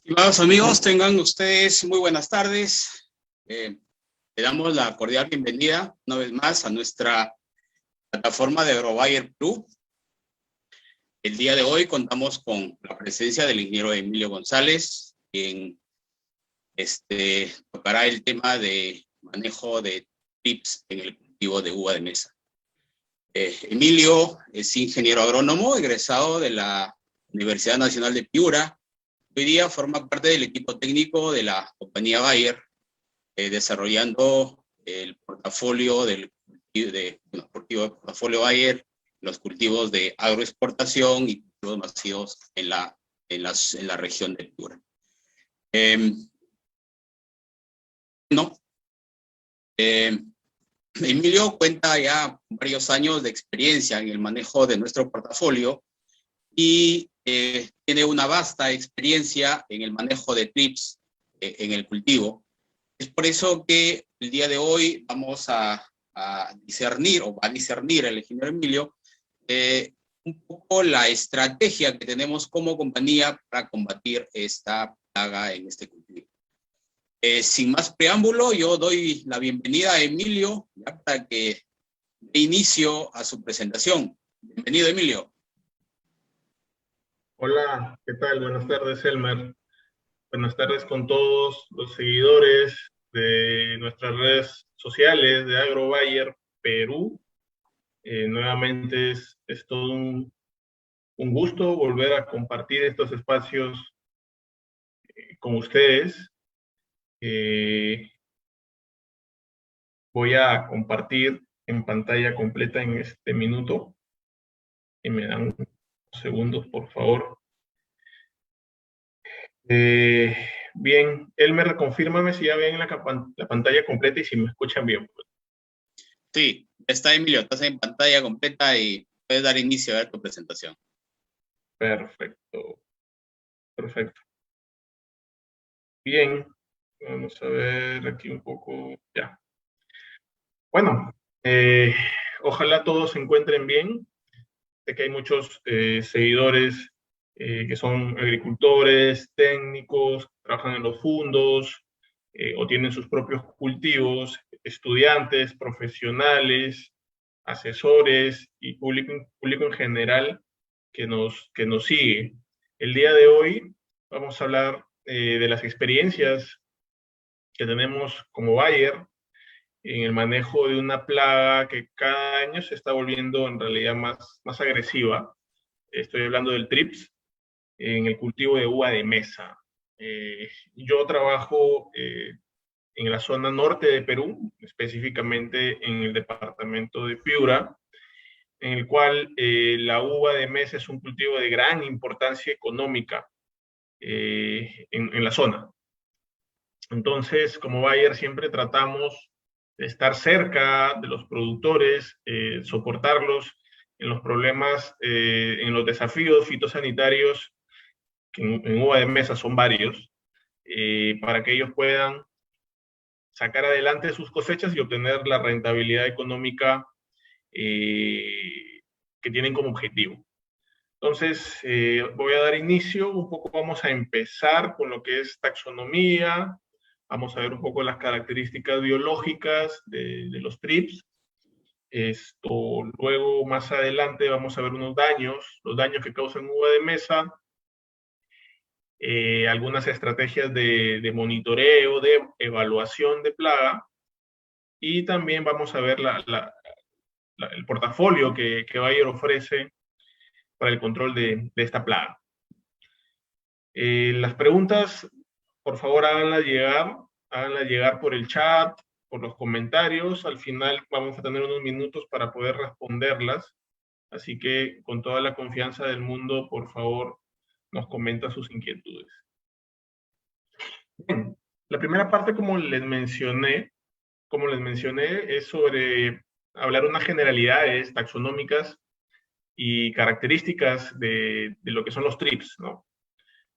Estimados amigos, tengan ustedes muy buenas tardes. Le damos la cordial bienvenida una vez más a nuestra plataforma de AgroBuyer Club. El día de hoy contamos con la presencia del ingeniero Emilio González, quien tocará el tema de manejo de TRIPS en el cultivo de uva de mesa. Emilio es ingeniero agrónomo egresado de la Universidad Nacional de Piura. Hoy día forma parte del equipo técnico de la compañía Bayer, desarrollando el portafolio portafolio Bayer, los cultivos de agroexportación y cultivos masivos en la región de Piura. Emilio cuenta ya varios años de experiencia en el manejo de nuestro portafolio y tiene una vasta experiencia en el manejo de TRIPS en el cultivo. Es por eso que el día de hoy vamos a discernir, o va a discernir el ingeniero Emilio, un poco la estrategia que tenemos como compañía para combatir esta plaga en este cultivo. Sin más preámbulo, yo doy la bienvenida a Emilio ya para que dé inicio a su presentación. Bienvenido, Emilio. Hola, ¿qué tal? Buenas tardes, Elmer. Buenas tardes con todos los seguidores de nuestras redes sociales de AgroBuyer Perú. Nuevamente es todo un gusto volver a compartir estos espacios con ustedes. Voy a compartir en pantalla completa en este minuto. Y me dan unos segundos, por favor. Bien, Elmer, confírmame si ya ven la pantalla completa y si me escuchan bien. Sí, está Emilio, estás en pantalla completa y puedes dar inicio a tu presentación. Perfecto, perfecto. Bien, vamos a ver aquí un poco, ya. Bueno, ojalá todos se encuentren bien. Sé que hay muchos seguidores que son agricultores, técnicos, trabajan en los fundos o tienen sus propios cultivos, estudiantes, profesionales, asesores y público en general que nos sigue. El día de hoy vamos a hablar de las experiencias que tenemos como Bayer en el manejo de una plaga que cada año se está volviendo en realidad más agresiva. Estoy hablando del TRIPS en el cultivo de uva de mesa. Yo trabajo en la zona norte de Perú, específicamente en el departamento de Piura, en el cual la uva de mesa es un cultivo de gran importancia económica en la zona. Entonces, como Bayer siempre tratamos de estar cerca de los productores, soportarlos en los problemas, en los desafíos fitosanitarios, que en uva de mesa son varios, para que ellos puedan sacar adelante sus cosechas y obtener la rentabilidad económica que tienen como objetivo. Entonces, voy a dar inicio, un poco vamos a empezar con lo que es taxonomía, vamos a ver un poco las características biológicas de los TRIPS. Luego, más adelante, vamos a ver unos daños, los daños que causan uva de mesa, algunas estrategias de monitoreo, de evaluación de plaga, y también vamos a ver el portafolio que Bayer ofrece para el control de esta plaga. Las preguntas, por favor, háganlas llegar por el chat, por los comentarios. Al final vamos a tener unos minutos para poder responderlas. Así que con toda la confianza del mundo, por favor, nos comenta sus inquietudes. Bien, la primera parte, como les mencioné, es sobre hablar unas generalidades taxonómicas y características de lo que son los TRIPS, ¿no?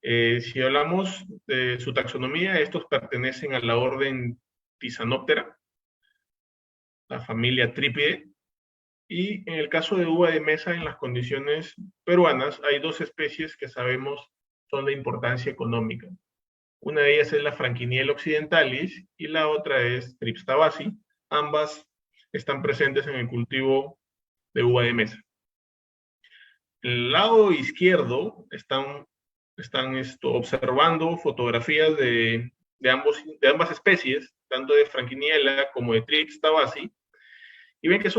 Si hablamos de su taxonomía, estos pertenecen a la orden Tisanoptera, la familia Tripidae, y en el caso de uva de mesa, en las condiciones peruanas, hay dos especies que sabemos son de importancia económica. Una de ellas es la Frankiniella occidentalis y la otra es Thrips tabasi. Ambas están presentes en el cultivo de uva de mesa. En el lado izquierdo están observando fotografías de ambas especies, tanto de Frankiniella como de Thrips tabasi, y ven que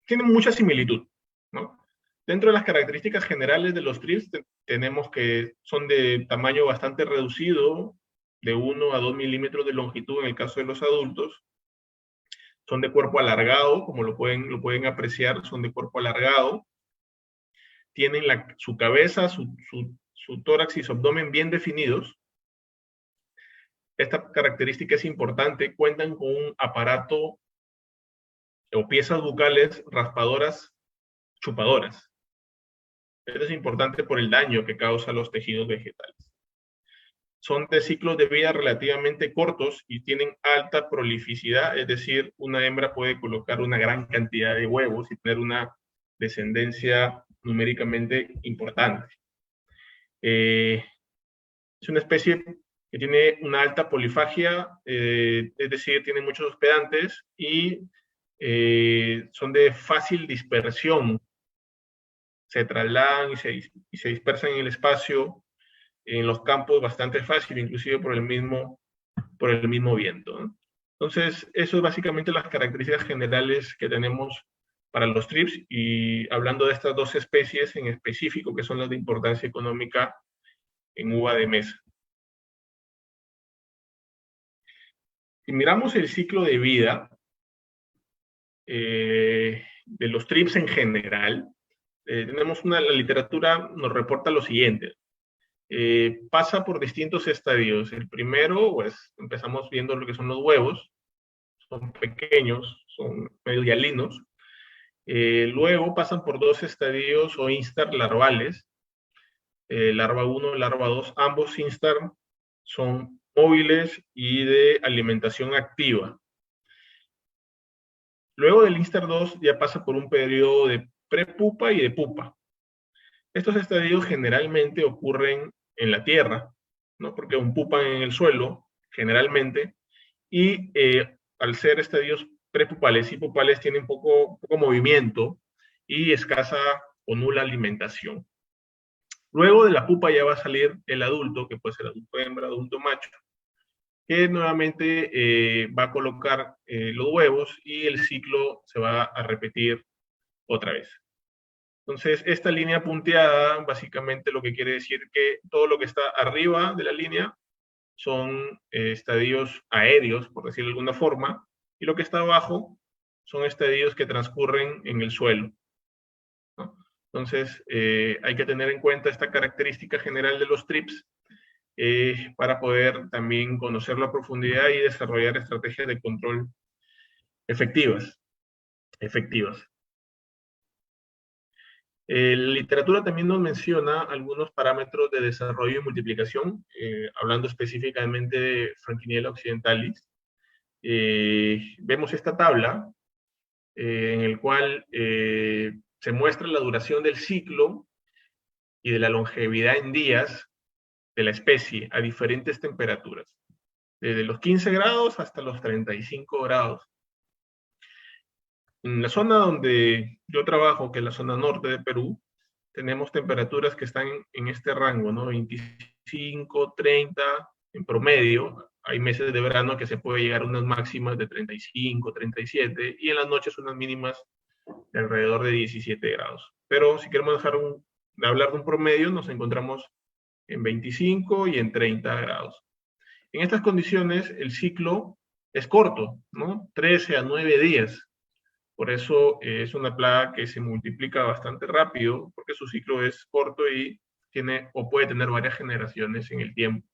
tienen mucha similitud, ¿no? Dentro de las características generales de los Thrips tenemos que son de tamaño bastante reducido, de 1 a 2 milímetros de longitud en el caso de los adultos. Son de cuerpo alargado, como lo pueden apreciar, son de cuerpo alargado. Tienen su cabeza, su tórax y su abdomen bien definidos. Esta característica es importante. Cuentan con un aparato o piezas bucales raspadoras, chupadoras. Esto es importante por el daño que causa los tejidos vegetales. Son de ciclos de vida relativamente cortos y tienen alta prolificidad, es decir, una hembra puede colocar una gran cantidad de huevos y tener una descendencia numéricamente importante. Es una especie que tiene una alta polifagia, es decir, tiene muchos hospedantes y son de fácil dispersión. Se trasladan y se dispersan en el espacio, en los campos, bastante fácil, inclusive por el mismo viento, ¿no? Entonces, eso es básicamente las características generales que tenemos para los Thrips, y hablando de estas dos especies en específico, que son las de importancia económica en uva de mesa. Si miramos el ciclo de vida de los Thrips en general, tenemos la literatura nos reporta lo siguiente. Pasa por distintos estadios. El primero, pues, empezamos viendo lo que son los huevos. Son pequeños, son medio hialinos. Luego pasan por dos estadios o instar larvales. Larva 1, larva 2. Ambos instar son móviles y de alimentación activa. Luego del instar 2 ya pasa por un periodo de prepupa y de pupa. Estos estadios generalmente ocurren en la tierra, ¿no? Porque pupan en el suelo, generalmente, y al ser estadios prepupales y pupales tienen poco movimiento y escasa o nula alimentación. Luego de la pupa ya va a salir el adulto, que puede ser adulto hembra, adulto macho, que nuevamente va a colocar los huevos y el ciclo se va a repetir otra vez. Entonces, esta línea punteada básicamente lo que quiere decir que todo lo que está arriba de la línea son estadios aéreos, por decirlo de alguna forma, y lo que está abajo son estadios que transcurren en el suelo, ¿no? Entonces, hay que tener en cuenta esta característica general de los Thrips para poder también conocerlo a profundidad y desarrollar estrategias de control efectivas. La literatura también nos menciona algunos parámetros de desarrollo y multiplicación, hablando específicamente de Frankiniella occidentalis. Vemos esta tabla en el cual se muestra la duración del ciclo y de la longevidad en días de la especie a diferentes temperaturas, desde los 15 grados hasta los 35 grados. En la zona donde yo trabajo, que es la zona norte de Perú, tenemos temperaturas que están en este rango, ¿no? 25, 30 en promedio. Hay meses de verano que se puede llegar a unas máximas de 35, 37, y en las noches unas mínimas de alrededor de 17 grados. Pero si queremos hablar de un promedio, nos encontramos en 25 y en 30 grados. En estas condiciones, el ciclo es corto, ¿no? 13 a 9 días. Por eso es una plaga que se multiplica bastante rápido, porque su ciclo es corto y puede tener varias generaciones en el tiempo.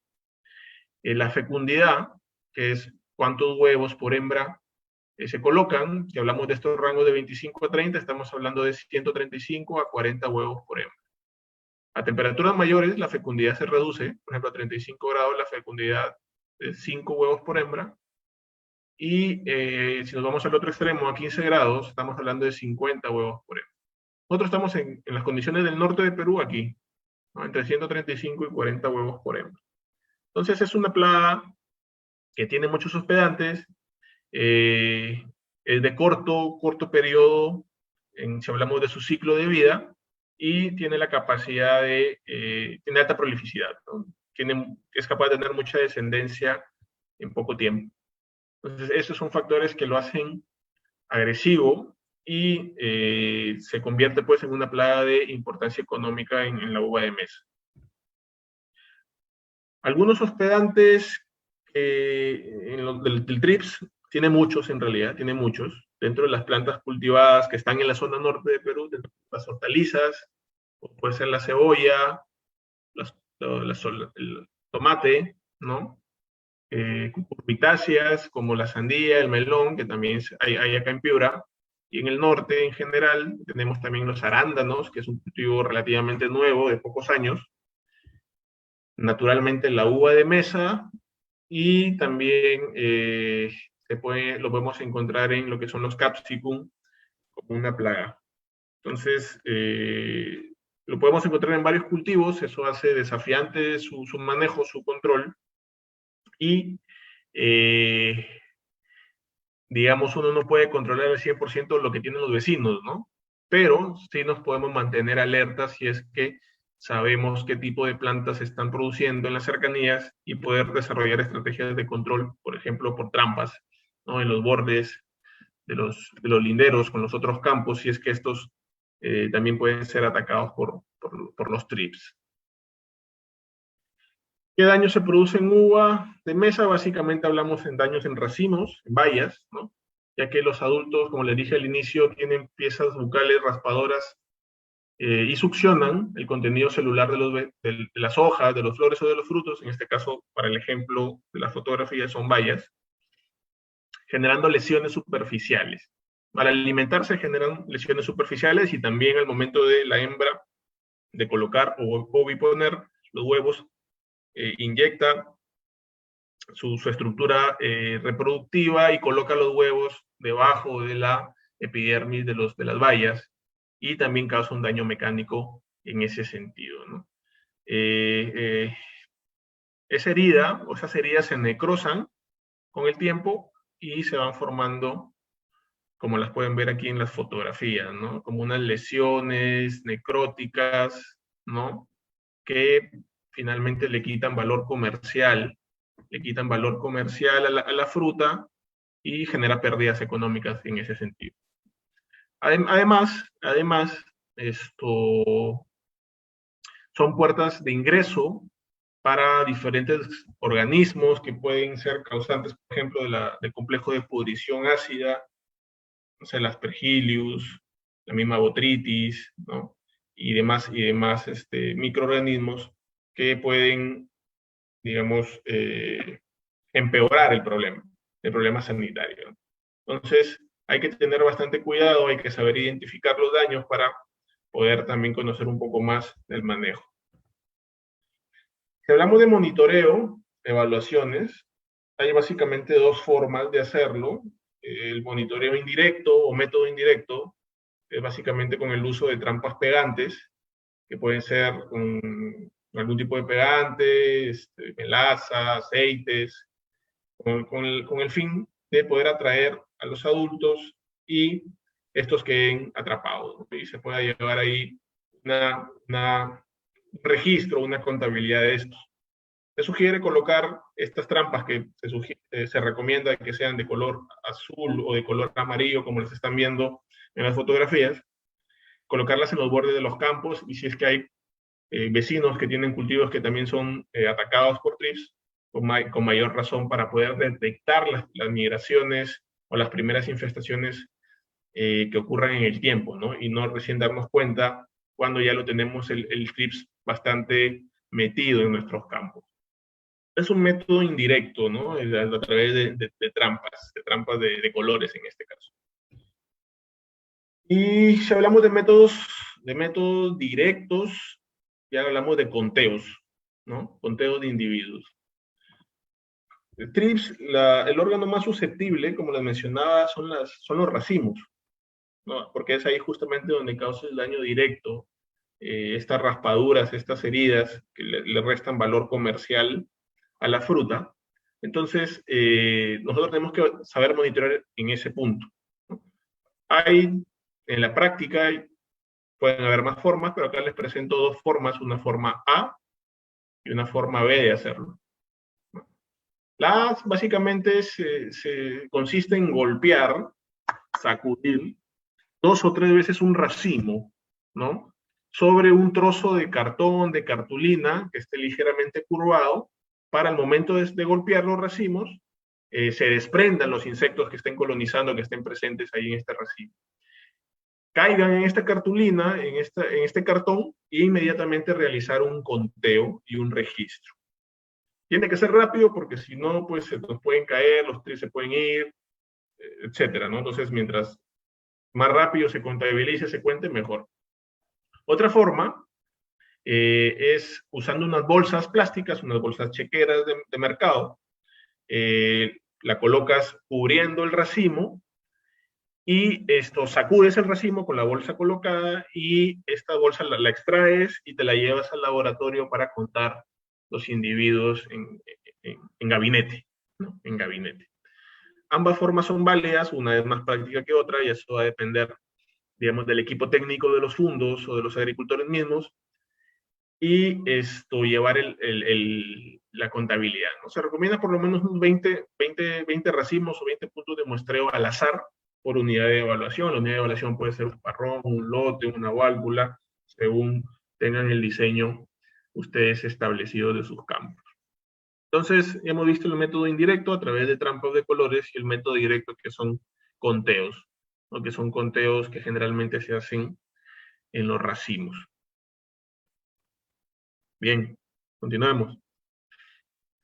La fecundidad, que es cuántos huevos por hembra se colocan, si hablamos de estos rangos de 25 a 30, estamos hablando de 135 a 40 huevos por hembra. A temperaturas mayores, la fecundidad se reduce, por ejemplo, a 35 grados la fecundidad es 5 huevos por hembra, y si nos vamos al otro extremo, a 15 grados, estamos hablando de 50 huevos por hembra. Nosotros estamos en las condiciones del norte de Perú aquí, ¿no? Entre 135 y 40 huevos por hembra. Entonces es una plaga que tiene muchos hospedantes, es de corto periodo, si hablamos de su ciclo de vida, y tiene la capacidad tiene alta prolificidad, ¿no? Es capaz de tener mucha descendencia en poco tiempo. Entonces, esos son factores que lo hacen agresivo y se convierte pues en una plaga de importancia económica en la uva de mesa. Algunos hospedantes del TRIPS, tiene muchos en realidad, tiene muchos, dentro de las plantas cultivadas que están en la zona norte de Perú, las hortalizas, o puede ser la cebolla, el tomate, ¿no? Cucurbitáceas como la sandía, el melón, que también hay acá en Piura, y en el norte en general tenemos también los arándanos, que es un cultivo relativamente nuevo, de pocos años, naturalmente la uva de mesa, y también lo podemos encontrar en lo que son los capsicum como una plaga. Entonces, lo podemos encontrar en varios cultivos, eso hace desafiante su manejo, su control, y digamos, uno no puede controlar al 100% lo que tienen los vecinos, ¿no? Pero sí nos podemos mantener alertas si es que sabemos qué tipo de plantas se están produciendo en las cercanías y poder desarrollar estrategias de control, por ejemplo, por trampas, ¿no? En los bordes de los linderos con los otros campos, si es que estos también pueden ser atacados por los trips. ¿Qué daños se producen en uva de mesa? Básicamente hablamos en daños en racimos, en bayas, ¿no? Ya que los adultos, como les dije al inicio, tienen piezas bucales raspadoras y succionan el contenido celular de las hojas, de los flores o de los frutos, en este caso, para el ejemplo de la fotografía, son bayas, generando lesiones superficiales. Al alimentarse generan lesiones superficiales y también al momento de la hembra de colocar o oviponer los huevos, inyecta su estructura reproductiva y coloca los huevos debajo de la epidermis de las bayas y también causa un daño mecánico en ese sentido, ¿no? Esa herida o esas heridas se necrosan con el tiempo y se van formando, como las pueden ver aquí en las fotografías, ¿no? Como unas lesiones necróticas, ¿no? Que finalmente le quitan valor comercial a la fruta y genera pérdidas económicas en ese sentido. Además, esto son puertas de ingreso para diferentes organismos que pueden ser causantes, por ejemplo, del complejo de pudrición ácida, o sea, el Aspergillus, la misma botrytis, ¿no? Y demás microorganismos que pueden, digamos, empeorar el problema sanitario. Entonces, hay que tener bastante cuidado, hay que saber identificar los daños para poder también conocer un poco más del manejo. Si hablamos de monitoreo, evaluaciones, hay básicamente dos formas de hacerlo. El monitoreo indirecto o método indirecto es básicamente con el uso de trampas pegantes, que pueden ser con algún tipo de pegante, melaza, aceites, con el fin de poder atraer a los adultos y estos queden atrapados, ¿no? Y se pueda llevar ahí un registro, una contabilidad de estos. Se sugiere colocar estas trampas que se recomienda que sean de color azul o de color amarillo, como les están viendo en las fotografías, colocarlas en los bordes de los campos y si es que hay vecinos que tienen cultivos que también son atacados por trips, con mayor razón para poder detectar las migraciones o las primeras infestaciones que ocurran en el tiempo, ¿no? Y no recién darnos cuenta cuando ya lo tenemos el trips bastante metido en nuestros campos. Es un método indirecto, ¿no? A través de trampas de colores en este caso. Y si hablamos de métodos directos, ya hablamos de conteos, ¿no? Conteos de individuos. El TRIPS, el órgano más susceptible, como les mencionaba, son los racimos, ¿no? Porque es ahí justamente donde causa el daño directo, estas raspaduras, estas heridas que le restan valor comercial a la fruta. Entonces, nosotros tenemos que saber monitorear en ese punto, ¿no? Hay, en la práctica, pueden haber más formas, pero acá les presento dos formas, una forma A y una forma B de hacerlo. La A básicamente consiste en golpear, sacudir, 2 o 3 veces un racimo, ¿no? Sobre un trozo de cartón, de cartulina, que esté ligeramente curvado, para el momento de golpear los racimos, se desprendan los insectos que estén colonizando, que estén presentes ahí en este racimo. Caigan en esta cartulina, en este cartón, e inmediatamente realizar un conteo y un registro. Tiene que ser rápido porque si no, pues se nos pueden caer, los trips se pueden ir, etcétera, ¿no? Entonces, mientras más rápido se contabilice, se cuente, mejor. Otra forma es usando unas bolsas plásticas, unas bolsas chequeras de mercado, la colocas cubriendo el racimo y sacudes el racimo con la bolsa colocada y esta bolsa la extraes y te la llevas al laboratorio para contar los individuos en gabinete, ¿no? En gabinete. Ambas formas son válidas, una es más práctica que otra y eso va a depender, digamos, del equipo técnico de los fundos o de los agricultores mismos y llevar la contabilidad, ¿no? Se recomienda por lo menos unos 20 racimos o 20 puntos de muestreo al azar por unidad de evaluación. La unidad de evaluación puede ser un parrón, un lote, una válvula, según tengan el diseño ustedes establecido de sus campos. Entonces, hemos visto el método indirecto a través de trampas de colores y el método directo que son conteos, ¿no? Que son conteos que generalmente se hacen en los racimos. Bien, continuemos.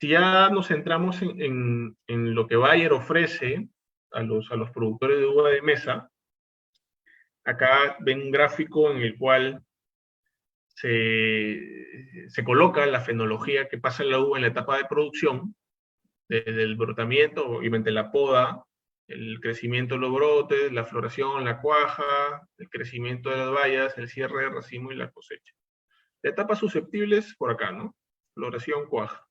Si ya nos centramos en lo que Bayer ofrece a los productores de uva de mesa, acá ven un gráfico en el cual se coloca la fenología que pasa en la uva en la etapa de producción, desde el brotamiento, obviamente la poda, el crecimiento de los brotes, la floración, la cuaja, el crecimiento de las bayas, el cierre de racimo y la cosecha. Etapas susceptibles por acá, ¿no? Floración, cuaja.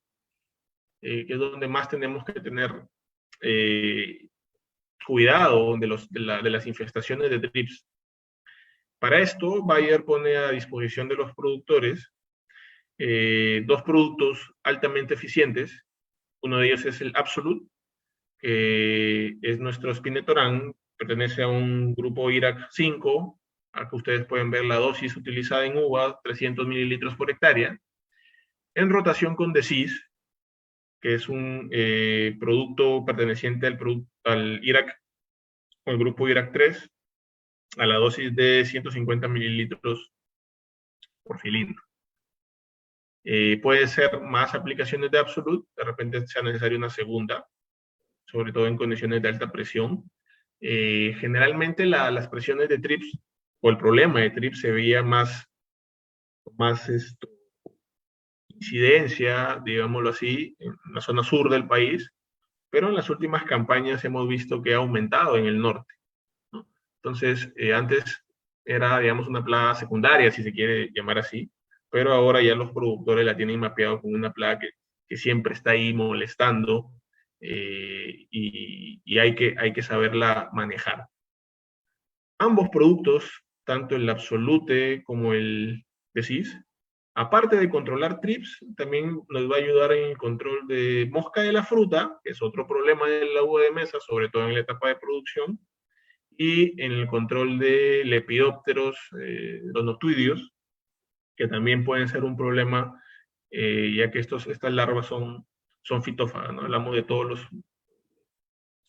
Que es donde más tenemos que tener cuidado de las infestaciones de trips. Para esto, Bayer pone a disposición de los productores dos productos altamente eficientes. Uno de ellos es el Absolute, que es nuestro Spinetoran, pertenece a un grupo IRAC 5, aquí ustedes pueden ver la dosis utilizada en uva, 300 mililitros por hectárea, en rotación con Decis, que es un producto perteneciente al IRAC, o el grupo IRAC 3, a la dosis de 150 mililitros por cilindro. Puede ser más aplicaciones de Absolute, de repente sea necesaria una segunda, sobre todo en condiciones de alta presión. Generalmente las presiones de trips, o el problema de trips, se veía más incidencia, digámoslo así, en la zona sur del país, pero en las últimas campañas hemos visto que ha aumentado en el norte, ¿no? Entonces, antes era, digamos, una plaga secundaria, si se quiere llamar así, pero ahora ya los productores la tienen mapeado como una plaga que siempre está ahí molestando, y hay que saberla manejar. Ambos productos, tanto el Absolute como el Decis, aparte de controlar trips, también nos va a ayudar en el control de mosca de la fruta, que es otro problema del uva de mesa, sobre todo en la etapa de producción, y en el control de lepidópteros, los noctuidios, que también pueden ser un problema, ya que estas larvas son fitófagas, ¿no? Hablamos de todas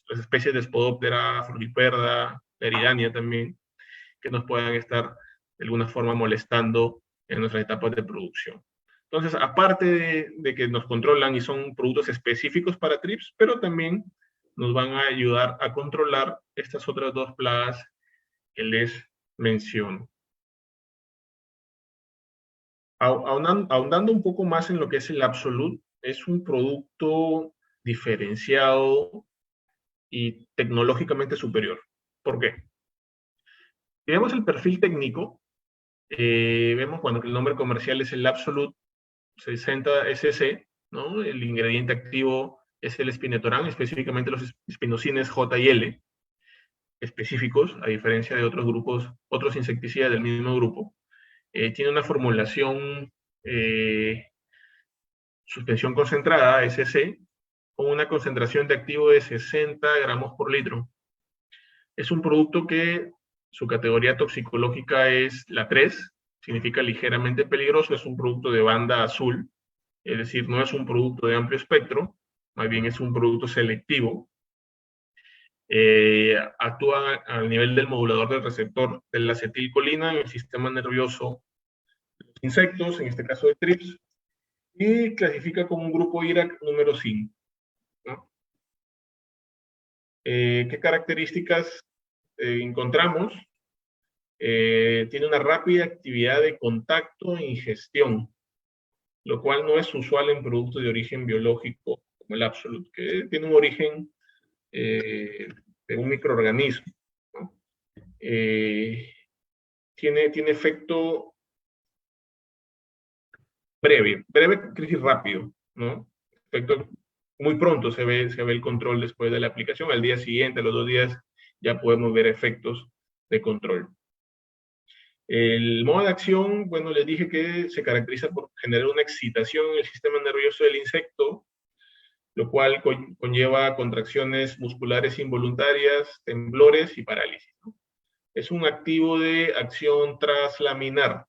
las especies de Spodoptera, Frugiperda, Eridania también, que nos puedan estar de alguna forma molestando en nuestras etapas de producción. Entonces, aparte de que nos controlan y son productos específicos para trips, pero también nos van a ayudar a controlar estas otras dos plagas que les menciono. Ahondando un poco más en lo que es el Absolute, es un producto diferenciado y tecnológicamente superior. ¿Por qué? Si vemos el perfil técnico, vemos que el nombre comercial es el Absolute 60 SC, ¿no? El ingrediente activo es el espinetoram, específicamente los espinosines J y L, específicos, a diferencia de otros grupos, otros insecticidas del mismo grupo. Tiene una formulación suspensión concentrada, SC, con una concentración de activo de 60 gramos por litro. Es un producto que su categoría toxicológica es la 3, significa ligeramente peligroso, es un producto de banda azul, es decir, no es un producto de amplio espectro, más bien es un producto selectivo. Actúa al nivel del modulador del receptor de la acetilcolina en el sistema nervioso de los insectos, en este caso de TRIPS, y clasifica como un grupo IRAC número 5. ¿No? ¿Qué características encontramos? Tiene una rápida actividad de contacto e ingestión, lo cual no es usual en productos de origen biológico como el Absolute, que tiene un origen de un microorganismo, ¿no? Tiene efecto breve, quiere decir rápido, ¿no? Efecto muy pronto se ve el control después de la aplicación, al día siguiente, a los 2 días, ya podemos ver efectos de control. El modo de acción, bueno, les dije que se caracteriza por generar una excitación en el sistema nervioso del insecto, lo cual conlleva contracciones musculares involuntarias, temblores y parálisis, ¿no? Es un activo de acción translaminar.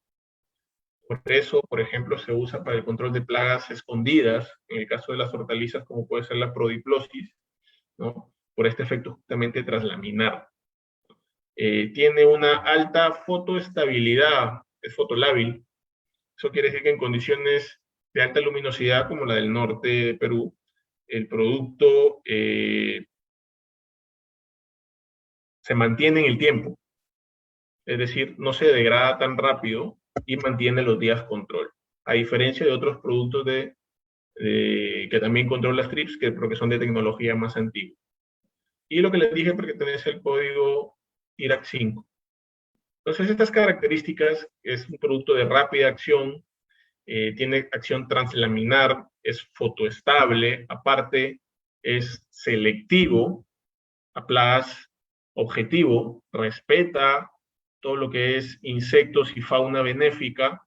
Por eso, por ejemplo, se usa para el control de plagas escondidas, en el caso de las hortalizas, como puede ser la prodiplosis, ¿no? Por este efecto justamente translaminar. Tiene una alta fotoestabilidad, es fotolábil. Eso quiere decir que en condiciones de alta luminosidad, como la del norte de Perú, el producto se mantiene en el tiempo. Es decir, no se degrada tan rápido y mantiene los días control. A diferencia de otros productos que también controlan TRIPS, porque son de tecnología más antigua. Y lo que les dije pertenece al código IRAC 5. Entonces, estas características, es un producto de rápida acción, tiene acción translaminar, es fotoestable, aparte es selectivo a plagas, objetivo, respeta todo lo que es insectos y fauna benéfica,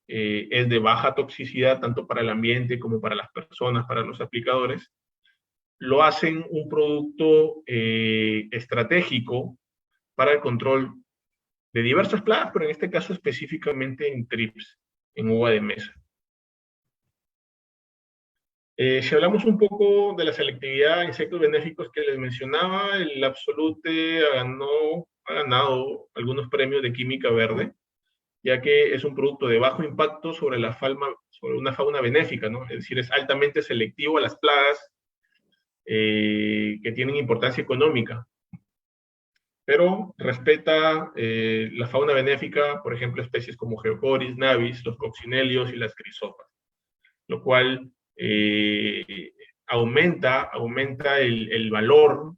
es de baja toxicidad tanto para el ambiente como para las personas, para los aplicadores. Lo hacen un producto estratégico para el control de diversas plagas, pero en este caso específicamente en TRIPS, en uva de mesa. Si hablamos un poco de la selectividad de insectos benéficos que les mencionaba, el Absolute ha ganado algunos premios de química verde, ya que es un producto de bajo impacto sobre una fauna benéfica, ¿no? Es decir, es altamente selectivo a las plagas que tienen importancia económica, pero respeta la fauna benéfica, por ejemplo, especies como Geocoris, Navis, los coccinelios y las crisopas, lo cual aumenta el valor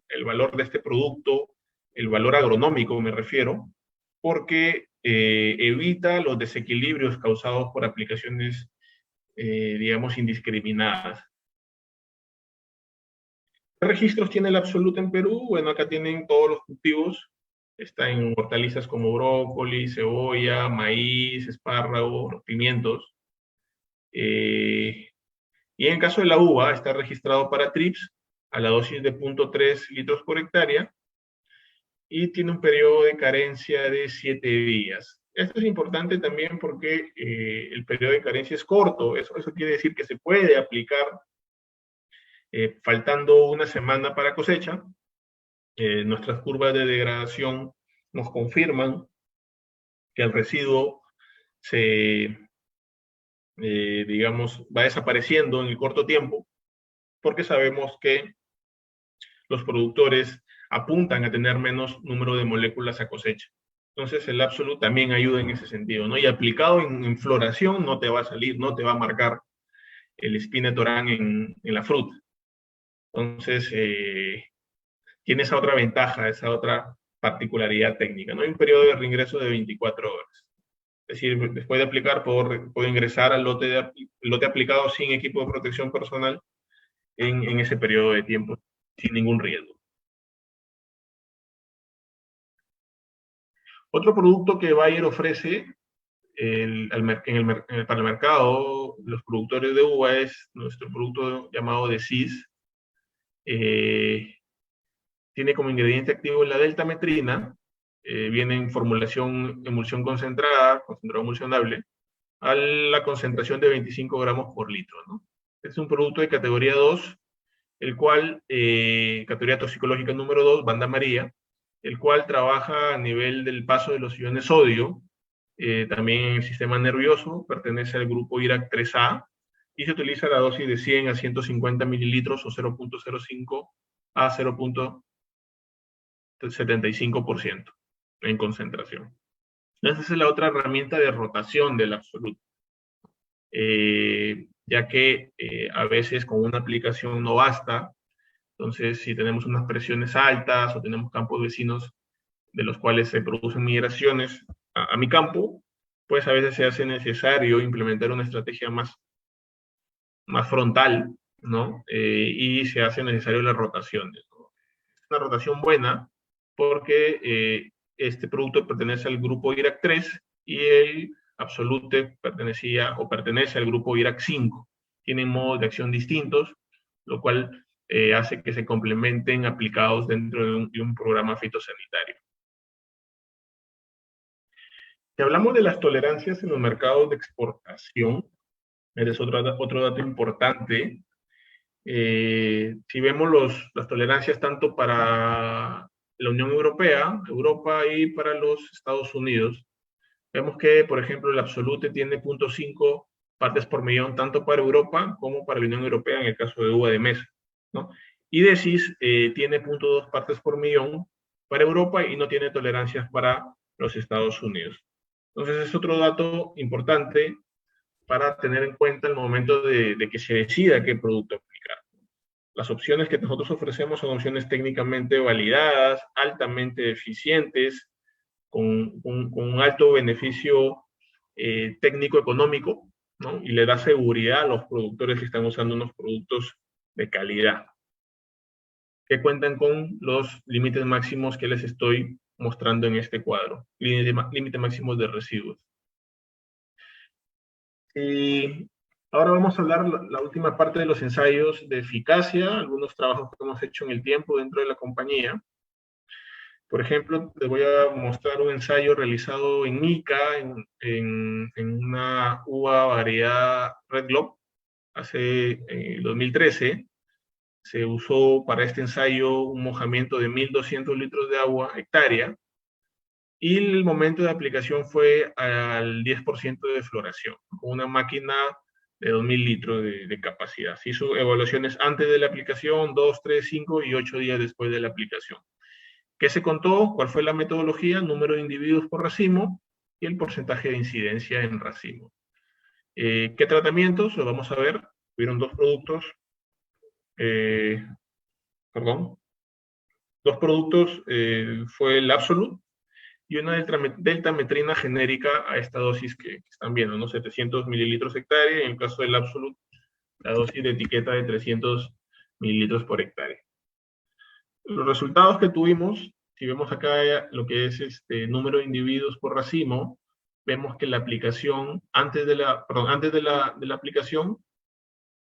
de este producto, el valor agronómico me refiero, porque evita los desequilibrios causados por aplicaciones, digamos, indiscriminadas. ¿Qué registros tiene el Absolute en Perú? Bueno, acá tienen todos los cultivos. Está en hortalizas como brócoli, cebolla, maíz, espárrago, pimientos. Y en el caso de la uva, está registrado para TRIPS a la dosis de 0.3 litros por hectárea y tiene un periodo de carencia de 7 días. Esto es importante también porque el periodo de carencia es corto. Eso quiere decir que se puede aplicar faltando una semana para cosecha. Nuestras curvas de degradación nos confirman que el residuo digamos, va desapareciendo en el corto tiempo, porque sabemos que los productores apuntan a tener menos número de moléculas a cosecha. Entonces el Absolute también ayuda en ese sentido, ¿no? Y aplicado en floración no te va a salir, no te va a marcar el spinetoram en la fruta. Entonces, tiene esa otra ventaja, esa otra particularidad técnica, ¿no? Hay un periodo de reingreso de 24 horas. Es decir, después de aplicar, puedo ingresar al lote aplicado sin equipo de protección personal en ese periodo de tiempo, sin ningún riesgo. Otro producto que Bayer ofrece para el mercado, los productores de uva, es nuestro producto llamado Decis. Tiene como ingrediente activo la deltametrina, viene en formulación emulsión concentrada, concentrado emulsionable, a la concentración de 25 gramos por litro, ¿no? Es un producto de categoría 2, el cual, categoría toxicológica número 2, banda amarilla, el cual trabaja a nivel del paso de los iones sodio, también en el sistema nervioso, pertenece al grupo IRAC3A, y se utiliza la dosis de 100 a 150 mililitros o 0.05 a 0.75% en concentración. Esa es la otra herramienta de rotación del absoluto. Ya que a veces con una aplicación no basta. Entonces, si tenemos unas presiones altas o tenemos campos vecinos de los cuales se producen migraciones a mi campo, pues a veces se hace necesario implementar una estrategia más frontal, ¿no? Y se hace necesario la rotación, ¿no? Es una rotación buena porque este producto pertenece al grupo IRAC3 y el Absolute pertenece al grupo IRAC5. Tienen modos de acción distintos, lo cual hace que se complementen aplicados dentro de un programa fitosanitario. Si hablamos de las tolerancias en los mercados de exportación, es otro dato importante. Si vemos las tolerancias tanto para la Unión Europea, Europa y para los Estados Unidos, vemos que, por ejemplo, el Absolute tiene 0.5 partes por millón tanto para Europa como para la Unión Europea en el caso de uva de mesa, ¿no? Y Decis tiene 0.2 partes por millón para Europa y no tiene tolerancias para los Estados Unidos. Entonces es otro dato importante para tener en cuenta al momento de que se decida qué producto aplicar. Las opciones que nosotros ofrecemos son opciones técnicamente validadas, altamente eficientes, con un alto beneficio técnico-económico, ¿no? Y le da seguridad a los productores que están usando unos productos de calidad, que cuentan con los límites máximos que les estoy mostrando en este cuadro, límite máximo de residuos. Y ahora vamos a hablar la última parte de los ensayos de eficacia, algunos trabajos que hemos hecho en el tiempo dentro de la compañía. Por ejemplo, les voy a mostrar un ensayo realizado en ICA, en una uva variedad Red Globe, hace 2013. Se usó para este ensayo un mojamiento de 1.200 litros de agua hectárea, y el momento de aplicación fue al 10% de floración, con una máquina de 2.000 litros de capacidad. Se hizo evaluaciones antes de la aplicación, 2, 3, 5 y 8 días después de la aplicación. ¿Qué se contó? ¿Cuál fue la metodología? Número de individuos por racimo y el porcentaje de incidencia en racimo. ¿Qué tratamientos? Lo vamos a ver. Hubieron dos productos. Dos productos fue el Absolute y una deltametrina genérica a esta dosis que están viendo, ¿no? 700 mililitros hectárea, en el caso del Absolute, la dosis de etiqueta de 300 mililitros por hectárea. Los resultados que tuvimos, si vemos acá lo que es número de individuos por racimo, vemos que la aplicación, antes de la aplicación,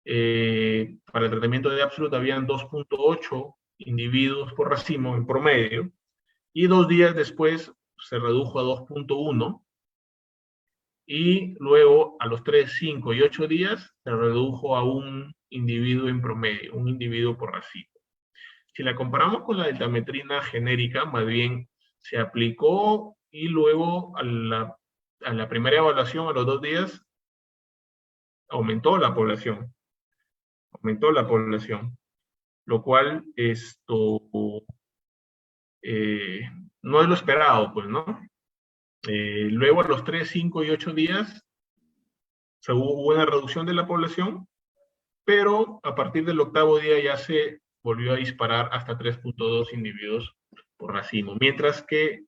para el tratamiento de Absolute habían 2.8 individuos por racimo en promedio, y 2 días después se redujo a 2.1, y luego a los 3, 5 y 8 días se redujo a un individuo en promedio, un individuo por racimo. Si la comparamos con la deltametrina genérica, más bien se aplicó y luego a la primera evaluación, a los 2 días, aumentó la población, lo cual no es lo esperado, pues, ¿no? Luego a los 3, 5 y 8 días hubo una reducción de la población, pero a partir del 8º día ya se volvió a disparar hasta 3.2 individuos por racimo, mientras que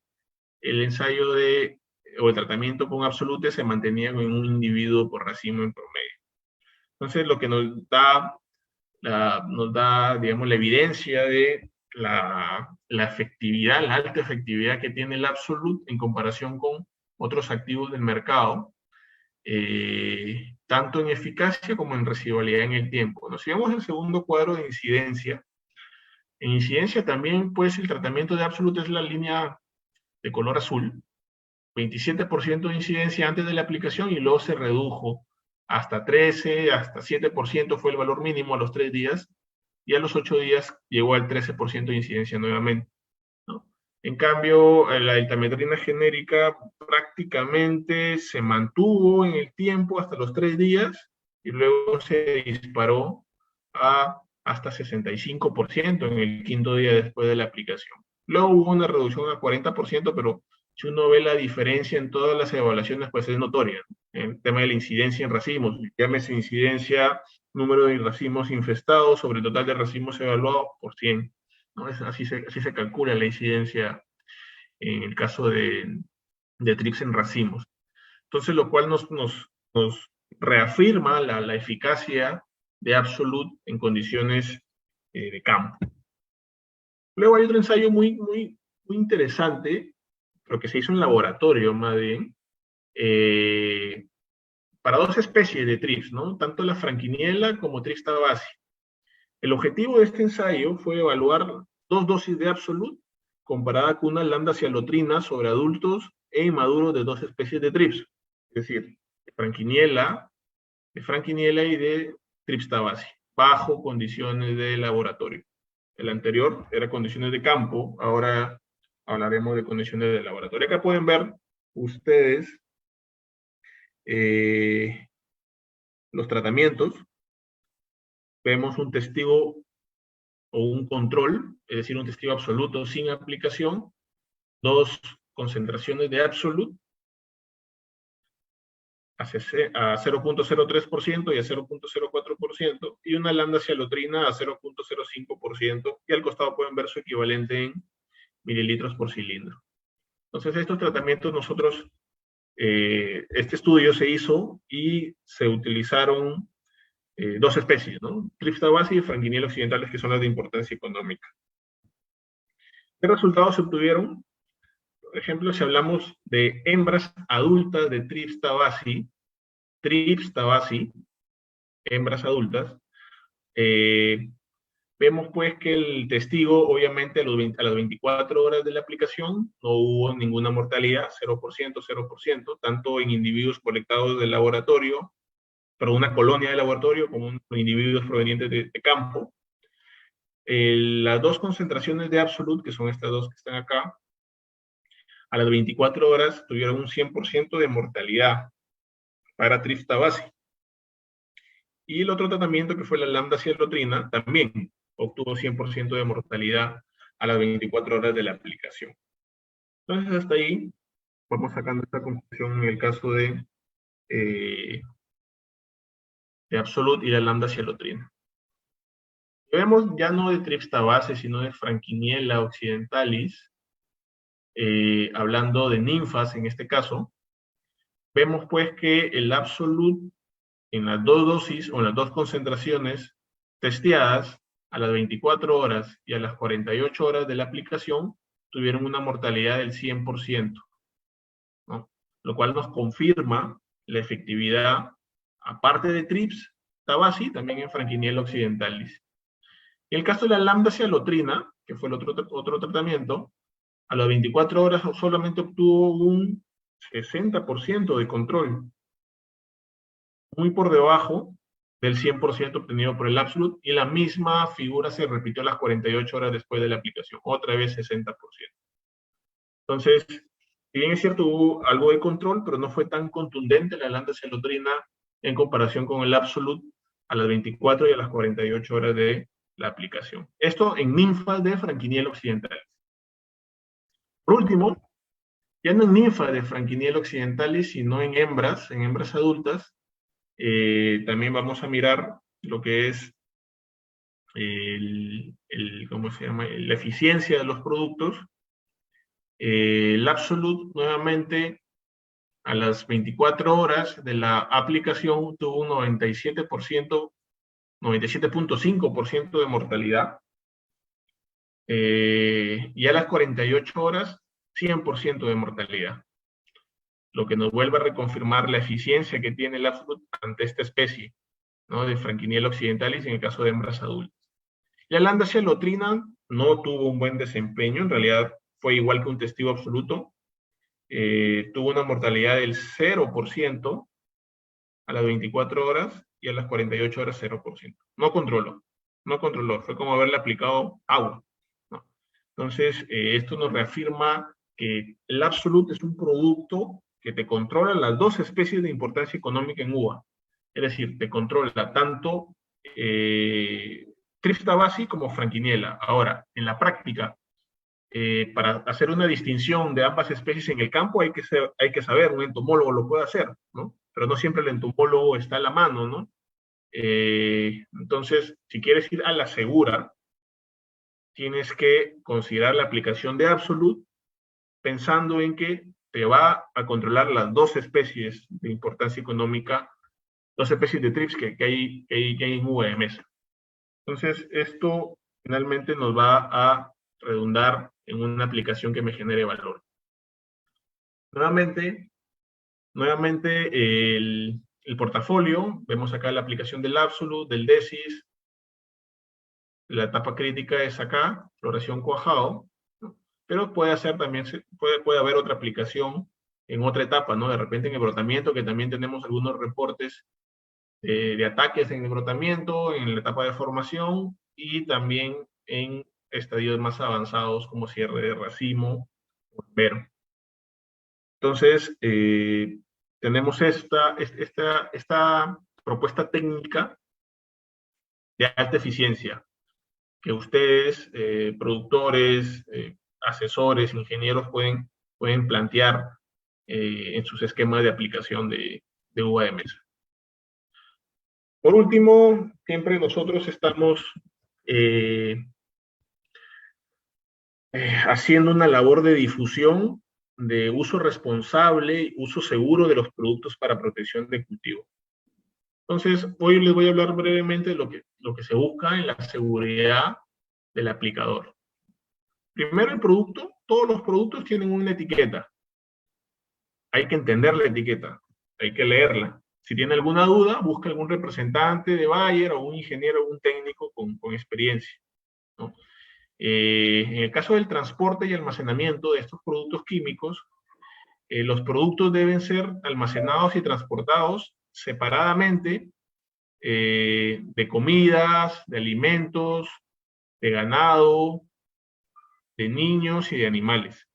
el ensayo de o el tratamiento con Absolute se mantenía en un individuo por racimo en promedio. Entonces, lo que nos da, digamos, la evidencia de la efectividad, la alta efectividad que tiene el Absolute en comparación con otros activos del mercado, tanto en eficacia como en residualidad en el tiempo. Nos vemos el segundo cuadro de incidencia. En incidencia también, pues, el tratamiento de Absolute es la línea de color azul, 27% de incidencia antes de la aplicación y luego se redujo hasta 13, hasta 7% fue el valor mínimo a los 3 días y a los 8 días llegó al 13% de incidencia nuevamente, ¿no? En cambio, la deltametrina genérica prácticamente se mantuvo en el tiempo hasta los 3 días y luego se disparó a hasta 65% en el quinto día después de la aplicación. Luego hubo una reducción a 40%, pero si uno ve la diferencia en todas las evaluaciones, pues es notoria. El tema de la incidencia en racimos, llámese incidencia, número de racimos infestados sobre el total de racimos evaluados por 100. ¿No? Así se calcula la incidencia en el caso de TRIPS en racimos. Entonces, lo cual nos reafirma la eficacia de Absolute en condiciones de campo. Luego hay otro ensayo muy interesante, pero que se hizo en laboratorio más bien, para dos especies de TRIPS, ¿no? Tanto la franquiniela como TRIPS tabasi. El objetivo de este ensayo fue evaluar 2 dosis de Absolute comparada con una lambda-cialotrina sobre adultos e inmaduros de 2 especies de TRIPS, es decir, de franquiniela y de TRIPS tabasi, bajo condiciones de laboratorio. El anterior era condiciones de campo, ahora hablaremos de condiciones de laboratorio. Acá pueden ver ustedes los tratamientos. Vemos un testigo o un control, es decir, un testigo absoluto sin aplicación, 2 concentraciones de Absolute a 0.03% y a 0.04%, y una lambda-cialotrina a 0.05%, y al costado pueden ver su equivalente en mililitros por cilindro. Entonces, estos tratamientos nosotros, este estudio se hizo y se utilizaron 2 especies, ¿no? TRIPS tabasi y franquiniela occidentales, que son las de importancia económica. ¿Qué resultados se obtuvieron? Por ejemplo, si hablamos de hembras adultas de TRIPS tabasi, hembras adultas, vemos pues que el testigo, obviamente, a las 24 horas de la aplicación no hubo ninguna mortalidad, 0%, tanto en individuos colectados del laboratorio, pero una colonia de laboratorio, como individuos provenientes de campo. Las 2 concentraciones de Absolute, que son estas 2 que están acá, a las 24 horas tuvieron un 100% de mortalidad para TRIPS tabasi. Y el otro tratamiento, que fue la lambda-cialotrina, también obtuvo 100% de mortalidad a las 24 horas de la aplicación. Entonces, hasta ahí vamos sacando esta conclusión en el caso de Absolute y la lambda-cialotrina. Vemos ya no de TRIPS tabasi, sino de franquiniela occidentalis, hablando de ninfas en este caso. Vemos pues que el Absolute en las 2 dosis o en las 2 concentraciones testeadas a las 24 horas y a las 48 horas de la aplicación tuvieron una mortalidad del 100%, ¿no? Lo cual nos confirma la efectividad, aparte de TRIPS tabasi, también en franquiniela occidentalis. En el caso de la lambda-cialotrina, que fue el otro tratamiento, a las 24 horas solamente obtuvo un 60% de control, muy por debajo del 100% obtenido por el Absolute, y la misma figura se repitió a las 48 horas después de la aplicación, otra vez 60%. Entonces, si bien es cierto, hubo algo de control, pero no fue tan contundente la lambda-cialotrina en comparación con el Absolute a las 24 y a las 48 horas de la aplicación. Esto en ninfas de franquiniela occidentalis. Por último, ya no en ninfas de franquiniela occidentalis, sino en hembras adultas, también vamos a mirar lo que es ¿cómo se llama? La eficiencia de los productos. El Absolute, nuevamente, a las 24 horas de la aplicación tuvo un 97.5% de mortalidad. Y a las 48 horas, 100% de mortalidad. Lo que nos vuelve a reconfirmar la eficiencia que tiene el Absolute ante esta especie, ¿no?, de Frankiniella occidentalis en el caso de hembras adultas. La Lambda cialotrina no tuvo un buen desempeño, en realidad fue igual que un testigo absoluto. Tuvo una mortalidad del 0% a las 24 horas y a las 48 horas 0%. No controló, fue como haberle aplicado agua, ¿no? Entonces, esto nos reafirma que el Absolute es un producto que te controla las dos especies de importancia económica en uva. Es decir, te controla tanto Thrips tabaci como Frankiniella. Ahora, en la práctica, para hacer una distinción de ambas especies en el campo hay que saber, un entomólogo lo puede hacer, ¿no? Pero no siempre el entomólogo está a la mano, ¿no? Entonces, si quieres ir a la segura, tienes que considerar la aplicación de Absolute pensando en que te va a controlar las dos especies de importancia económica, dos especies de Thrips que hay en uva de mesa. Entonces, esto finalmente nos va a redundar en una aplicación que me genere valor. Nuevamente el portafolio, vemos acá la aplicación del Absolute, del Decis, la etapa crítica es acá, floración cuajado, ¿no? Pero puede haber otra aplicación en otra etapa, ¿no? De repente en el brotamiento, que también tenemos algunos reportes de ataques en el brotamiento, en la etapa de formación, y también en estadios más avanzados como cierre de racimo o vero. Entonces, tenemos esta propuesta técnica de alta eficiencia que ustedes, productores, asesores, ingenieros, pueden plantear en sus esquemas de aplicación de uva de mesa. Por último, siempre nosotros estamos haciendo una labor de difusión de uso responsable, uso seguro de los productos para protección de cultivo. Entonces, hoy les voy a hablar brevemente de lo que se busca en la seguridad del aplicador. Primero, el producto. Todos los productos tienen una etiqueta. Hay que entender la etiqueta, hay que leerla. Si tiene alguna duda, busca algún representante de Bayer o un ingeniero o un técnico con experiencia, ¿no? En el caso del transporte y almacenamiento de estos productos químicos, los productos deben ser almacenados y transportados separadamente de comidas, de alimentos, de ganado, de niños y de animales.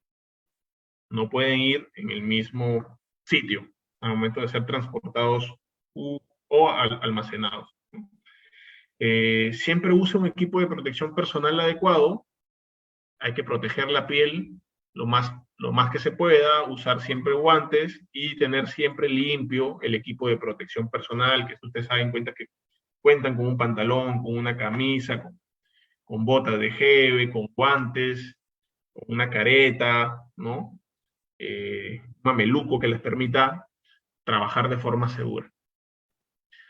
No pueden ir en el mismo sitio al momento de ser transportados o almacenados. Siempre usa un equipo de protección personal adecuado. Hay que proteger la piel lo más que se pueda, usar siempre guantes y tener siempre limpio el equipo de protección personal, que ustedes saben que cuentan con un pantalón, con una camisa, con botas de jeve, con guantes, con una careta, ¿no? Un mameluco que les permita trabajar de forma segura.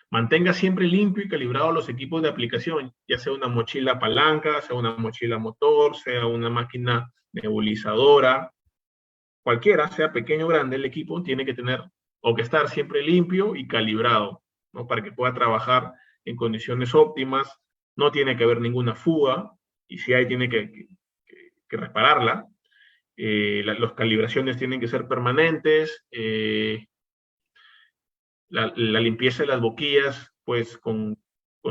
Mantenga siempre limpio y calibrado los equipos de aplicación, ya sea una mochila palanca, sea una mochila motor, sea una máquina nebulizadora, cualquiera, sea pequeño o grande, el equipo tiene que tener o que estar siempre limpio y calibrado, ¿no? Para que pueda trabajar en condiciones óptimas. No tiene que haber ninguna fuga, y si hay, tiene que repararla. Las calibraciones tienen que ser permanentes. La limpieza de las boquillas, pues con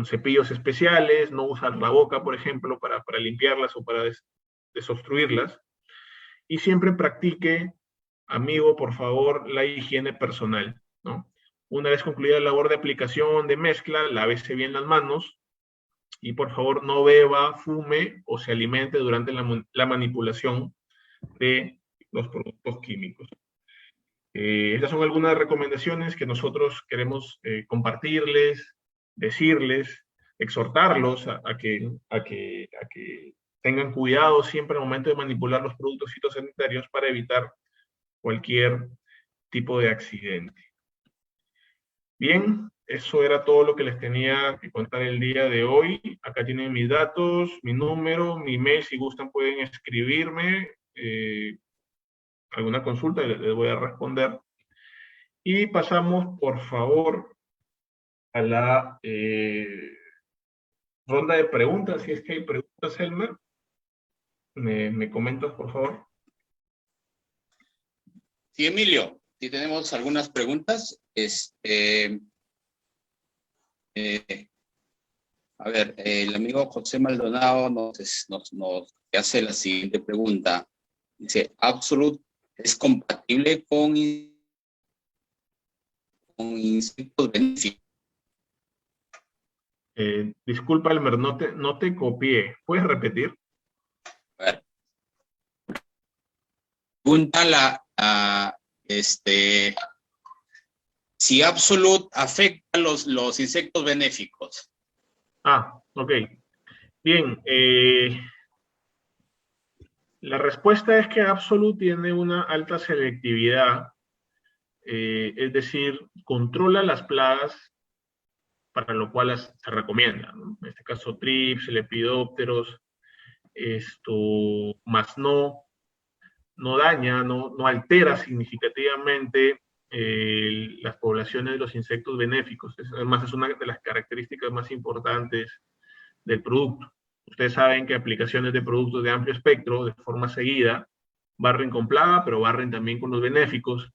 cepillos especiales, no usar la boca, por ejemplo, para limpiarlas o para desobstruirlas. Y siempre practique, amigo, por favor, la higiene personal, ¿no? Una vez concluida la labor de aplicación, de mezcla, lávese bien las manos y por favor no beba, fume o se alimente durante la manipulación de los productos químicos. Estas son algunas recomendaciones que nosotros queremos compartirles, decirles, exhortarlos a que tengan cuidado siempre al momento de manipular los productos fitosanitarios para evitar cualquier tipo de accidente. Bien, eso era todo lo que les tenía que contar el día de hoy. Acá tienen mis datos, mi número, mi email, si gustan pueden escribirme alguna consulta y les voy a responder. Y pasamos, por favor, a la ronda de preguntas. Si es que hay preguntas, Elmer, me comentas, por favor. Sí, Emilio, si tenemos algunas preguntas. A ver, el amigo José Maldonado nos hace la siguiente pregunta. Dice, ¿Absolute es compatible con insectos benéficos? Disculpa, Elmer, no te copié. ¿Puedes repetir? A ver, pregunta si Absolute afecta los insectos benéficos. Ah, ok. Bien, la respuesta es que Absolute tiene una alta selectividad, es decir, controla las plagas para lo cual se recomienda, ¿no? En este caso, trips, lepidópteros, más no daña, no altera significativamente las poblaciones de los insectos benéficos. Además, es una de las características más importantes del producto. Ustedes saben que aplicaciones de productos de amplio espectro, de forma seguida, barren con plaga, pero barren también con los benéficos,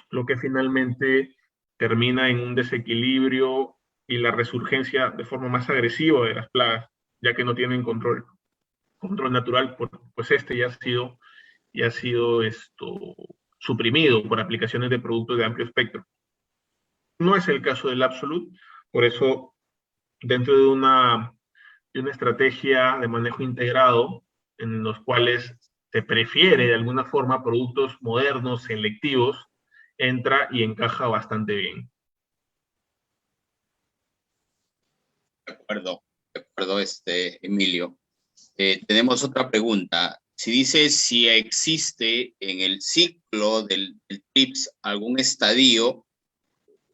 lo que finalmente termina en un desequilibrio y la resurgencia de forma más agresiva de las plagas, ya que no tienen control natural, pues ya ha sido suprimido por aplicaciones de productos de amplio espectro. No es el caso del Absolute, por eso dentro de una estrategia de manejo integrado en los cuales se prefiere de alguna forma productos modernos, selectivos, entra y encaja bastante bien. De acuerdo, Emilio. Tenemos otra pregunta. Si dice si existe en el ciclo del TRIPS algún estadio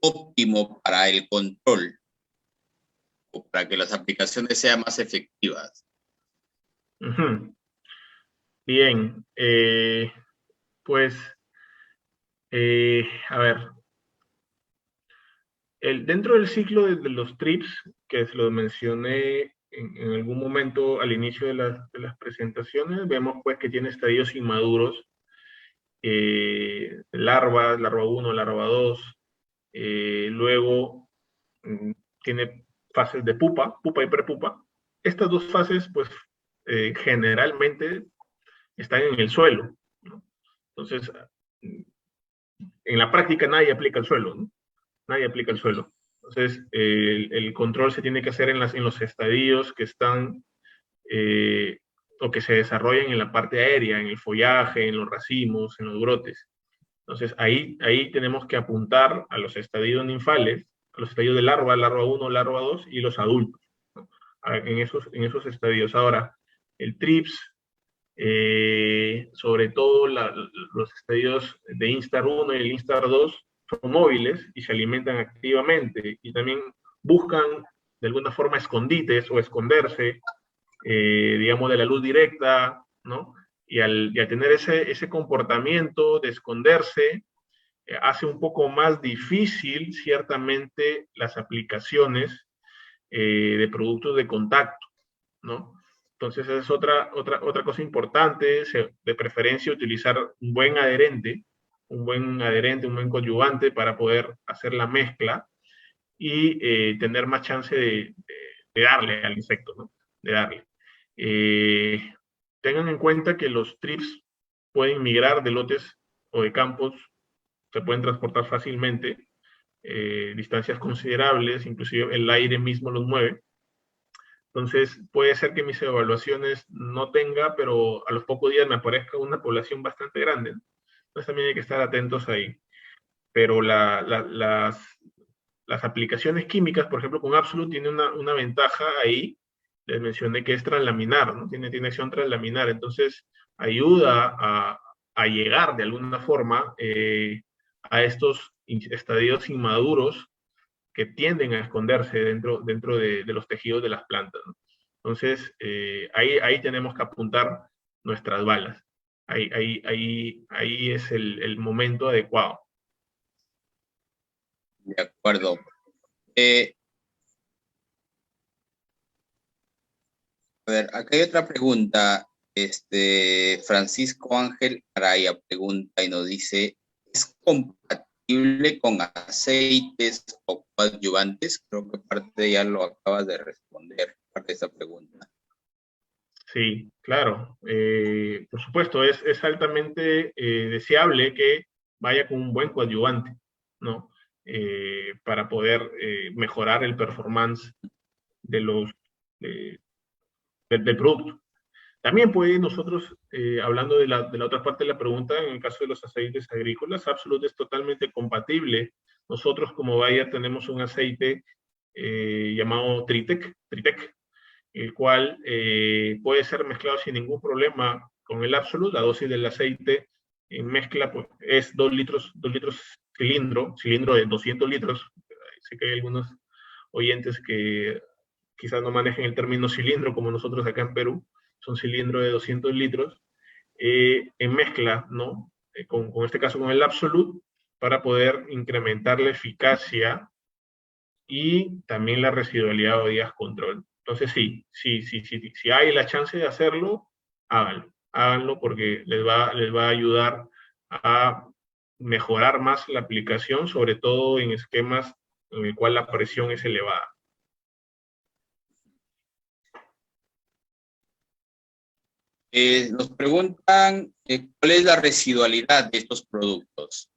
óptimo para el control o para que las aplicaciones sean más efectivas. Bien, pues, a ver, dentro del ciclo de los TRIPS, que se lo mencioné en algún momento al inicio de las presentaciones, vemos pues que tiene estadios inmaduros, larva 1, larva 2, luego tiene fases de pupa y prepupa. Estas dos fases, pues, generalmente están en el suelo, ¿no? Entonces, en la práctica nadie aplica el suelo, ¿no? Nadie aplica el suelo. Entonces, el control se tiene que hacer en los estadios que están o que se desarrollan en la parte aérea, en el follaje, en los racimos, en los brotes. Entonces, ahí tenemos que apuntar a los estadios ninfales, a los estadios de larva 1, larva 2 y los adultos, ¿no? En esos estadios. Ahora, el TRIPS, sobre todo los estadios de Instar 1 y el Instar 2, son móviles y se alimentan activamente y también buscan de alguna forma escondites o esconderse, digamos, de la luz directa, ¿no? Y al tener ese comportamiento de esconderse, hace un poco más difícil ciertamente las aplicaciones de productos de contacto, ¿no? Entonces esa es otra cosa importante, de preferencia utilizar un buen adherente, un buen coadyuvante para poder hacer la mezcla y tener más chance de darle al insecto, ¿no? De darle. Tengan en cuenta que los trips pueden migrar de lotes o de campos, se pueden transportar fácilmente, distancias considerables, inclusive el aire mismo los mueve. Entonces, puede ser que mis evaluaciones no tenga, pero a los pocos días me aparezca una población bastante grande. Entonces, también hay que estar atentos ahí. Pero las aplicaciones químicas, por ejemplo, con Absolute tiene una ventaja ahí. Les mencioné que es translaminar, ¿no? Tiene acción translaminar. Entonces, ayuda a llegar de alguna forma a estos estadios inmaduros que tienden a esconderse dentro de los tejidos de las plantas, ¿no? Entonces, ahí tenemos que apuntar nuestras balas. Ahí es el momento adecuado. De acuerdo. A ver, acá hay otra pregunta. Francisco Ángel Araya pregunta y nos dice, ¿es compatible con aceites o coadyuvantes? Creo que parte ya lo acabas de responder, parte de esa pregunta. Sí, claro. Por supuesto, es altamente deseable que vaya con un buen coadyuvante, ¿no? Para poder mejorar el performance de del producto. También puede nosotros, hablando de la otra parte de la pregunta, en el caso de los aceites agrícolas, Absolut es totalmente compatible. Nosotros como Bayer tenemos un aceite llamado Tritec, el cual puede ser mezclado sin ningún problema con el Absolut. La dosis del aceite en mezcla pues, es 2 litros cilindro de 200 litros. Sé que hay algunos oyentes que quizás no manejen el término cilindro como nosotros acá en Perú. Son cilindros de 200 litros en mezcla, ¿no? Con este caso con el Absolut, para poder incrementar la eficacia y también la residualidad o días control. Entonces si hay la chance de hacerlo, háganlo porque les va a ayudar a mejorar más la aplicación, sobre todo en esquemas en el cual la presión es elevada. Nos preguntan cuál es la residualidad de estos productos.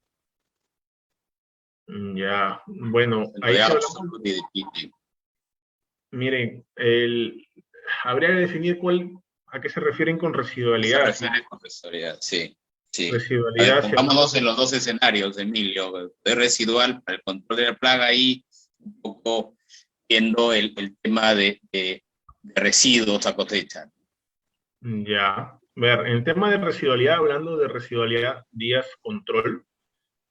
Ya, bueno, ahí sí hablamos. Miren, habría que definir a qué se refieren con residualidad. Se refiere con residualidad, sí. Sí. Residualidad. Pongámonos en los dos escenarios, Emilio. De residual para el control de la plaga y un poco viendo el tema de residuos a cosecha. Ya. Ver, en el tema de residualidad, hablando de residualidad días control,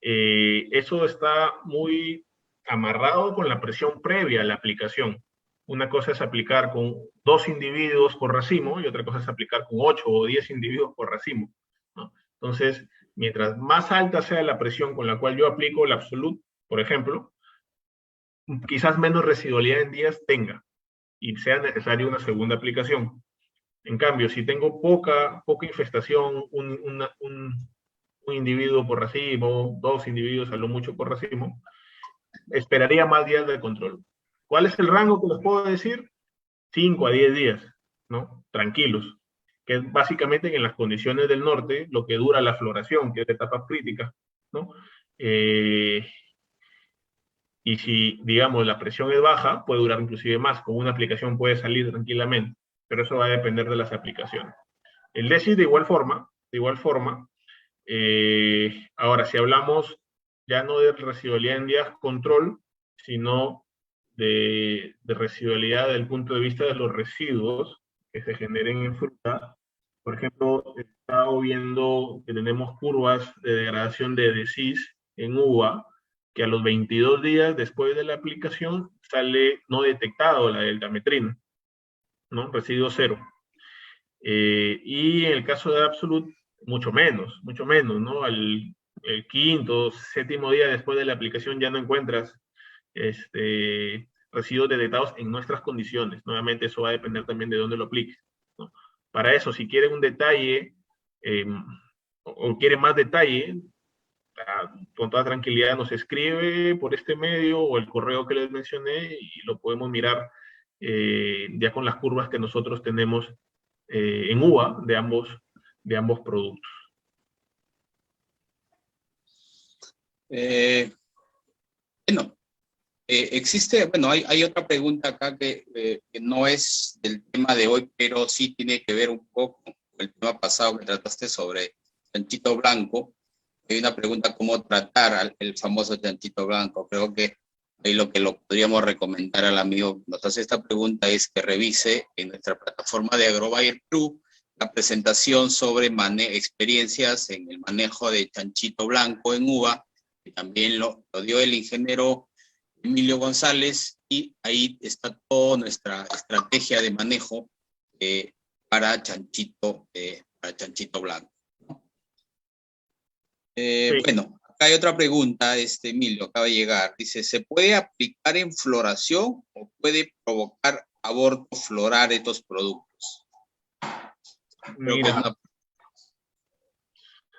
eso está muy amarrado con la presión previa a la aplicación. Una cosa es aplicar con 2 individuos por racimo y otra cosa es aplicar con 8 o 10 individuos por racimo, ¿no? Entonces, mientras más alta sea la presión con la cual yo aplico el Absolut, por ejemplo, quizás menos residualidad en días tenga y sea necesaria una segunda aplicación. En cambio, si tengo poca infestación, un individuo por racimo, 2 individuos a lo mucho por racimo, esperaría más días de control. ¿Cuál es el rango que les puedo decir? 5 a 10 días, ¿no? Tranquilos, que es básicamente en las condiciones del norte lo que dura la floración, que es de etapa crítica, ¿no? Y si, digamos, la presión es baja, puede durar inclusive más, con una aplicación puede salir tranquilamente, pero eso va a depender de las aplicaciones. El DESI de igual forma, ahora, si hablamos ya no de residualidad en días control, sino de residualidad desde el punto de vista de los residuos que se generen en fruta. Por ejemplo, he estado viendo que tenemos curvas de degradación de DESIS en uva, que a los 22 días después de la aplicación sale no detectado la deltametrina, ¿no? Residuo cero. Y en el caso de Absolut, mucho menos, ¿no? El quinto, séptimo día después de la aplicación ya no encuentras residuos detectados en nuestras condiciones. Nuevamente, eso va a depender también de dónde lo apliques, ¿no? Para eso, si quieren un detalle o quieren más detalle, con toda tranquilidad nos escribe por este medio o el correo que les mencioné y lo podemos mirar ya con las curvas que nosotros tenemos en uva de ambos productos. Hay otra pregunta acá que no es del tema de hoy, pero sí tiene que ver un poco con el tema pasado que trataste sobre chanchito blanco. Hay una pregunta, ¿cómo tratar el famoso chanchito blanco? Creo que ahí lo que lo podríamos recomendar al amigo que nos hace esta pregunta es que revise en nuestra plataforma de AgroBayer Perú la presentación sobre experiencias en el manejo de chanchito blanco en uva, que también lo dio el ingeniero Emilio González, y ahí está toda nuestra estrategia de manejo para chanchito blanco. Sí. Bueno, acá hay otra pregunta, Emilio, acaba de llegar. Dice, ¿se puede aplicar en floración o puede provocar aborto floral estos productos? Creo que es una...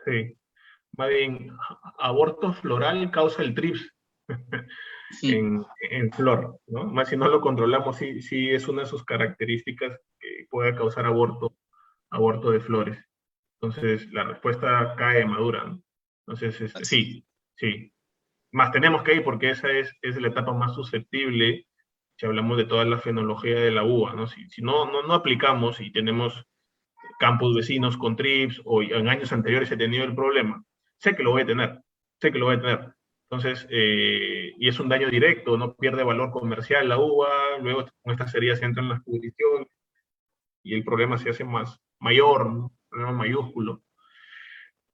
Sí. Más bien, aborto floral causa el TRIPS en flor, ¿no? Más si no lo controlamos, sí es una de sus características que puede causar aborto de flores. Entonces, la respuesta cae madura, ¿no? Entonces, sí. Más tenemos que ir porque esa es la etapa más susceptible si hablamos de toda la fenología de la uva, ¿no? Si no aplicamos y tenemos campos vecinos con TRIPS o en años anteriores he tenido el problema, sé que lo voy a tener. Entonces, y es un daño directo, no pierde valor comercial la uva, luego con estas heridas entran las pudriciones y el problema se hace mayor, ¿no? Un problema mayúsculo.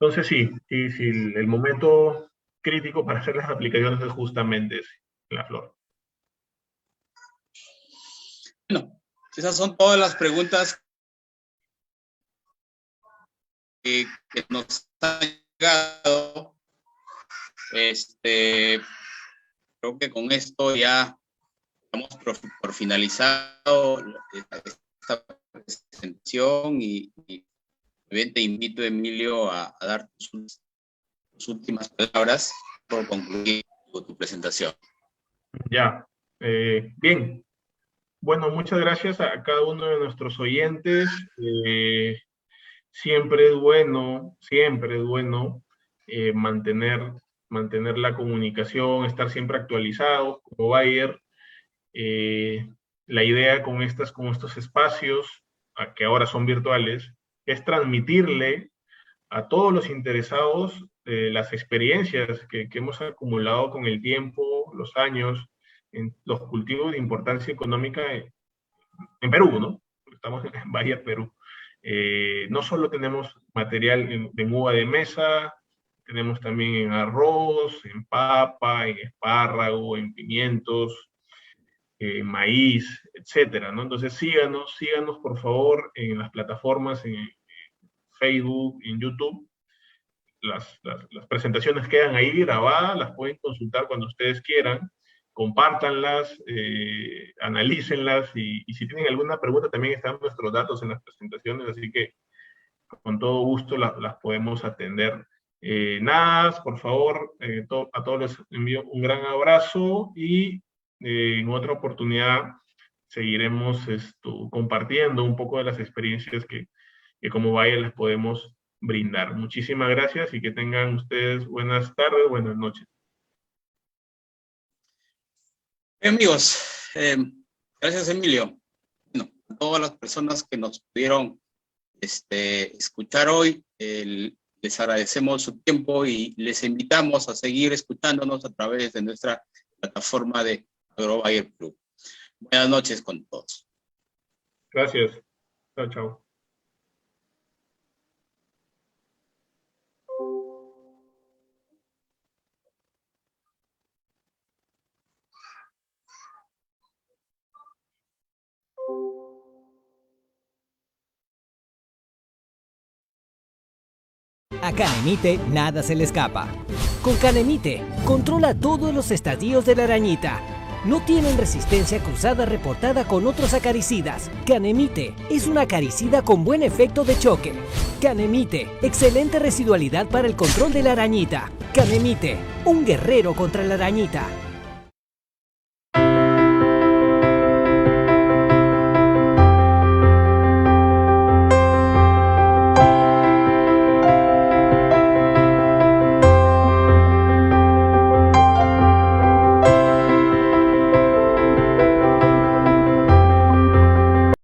Entonces sí, el momento crítico para hacer las aplicaciones es justamente ese, la flor. Bueno, esas son todas las preguntas que nos han llegado. Creo que con esto ya estamos por finalizado esta presentación y te invito, Emilio, a dar tus últimas palabras por concluir tu presentación. Ya, bien. Bueno, muchas gracias a cada uno de nuestros oyentes. Siempre es bueno mantener la comunicación, estar siempre actualizados como Bayer. La idea con estos espacios, que ahora son virtuales, es transmitirle a todos los interesados las experiencias que hemos acumulado con el tiempo, los años, en los cultivos de importancia económica en Perú, ¿no? Estamos en Bayer, Perú. No solo tenemos material en uva de mesa, tenemos también en arroz, en papa, en espárrago, en pimientos, maíz, etcétera, ¿no? Entonces síganos por favor en las plataformas, en Facebook, en YouTube. Las presentaciones quedan ahí grabadas, las pueden consultar cuando ustedes quieran, compártanlas, analícenlas, y si tienen alguna pregunta también están nuestros datos en las presentaciones, así que con todo gusto las podemos atender. Nada, por favor, a todos les envío un gran abrazo y en otra oportunidad seguiremos compartiendo un poco de las experiencias que como Bayer les podemos brindar. Muchísimas gracias y que tengan ustedes buenas tardes, buenas noches. Amigos, gracias, Emilio. Bueno, a todas las personas que nos pudieron escuchar hoy, les agradecemos su tiempo y les invitamos a seguir escuchándonos a través de nuestra plataforma de AgroBayer Club. Buenas noches con todos. Gracias. Chao, chao. A Canemite nada se le escapa. Con Canemite controla todos los estadios de la arañita. No tienen resistencia cruzada reportada con otros acaricidas. Canemite es un acaricida con buen efecto de choque. Canemite, excelente residualidad para el control de la arañita. Canemite, un guerrero contra la arañita.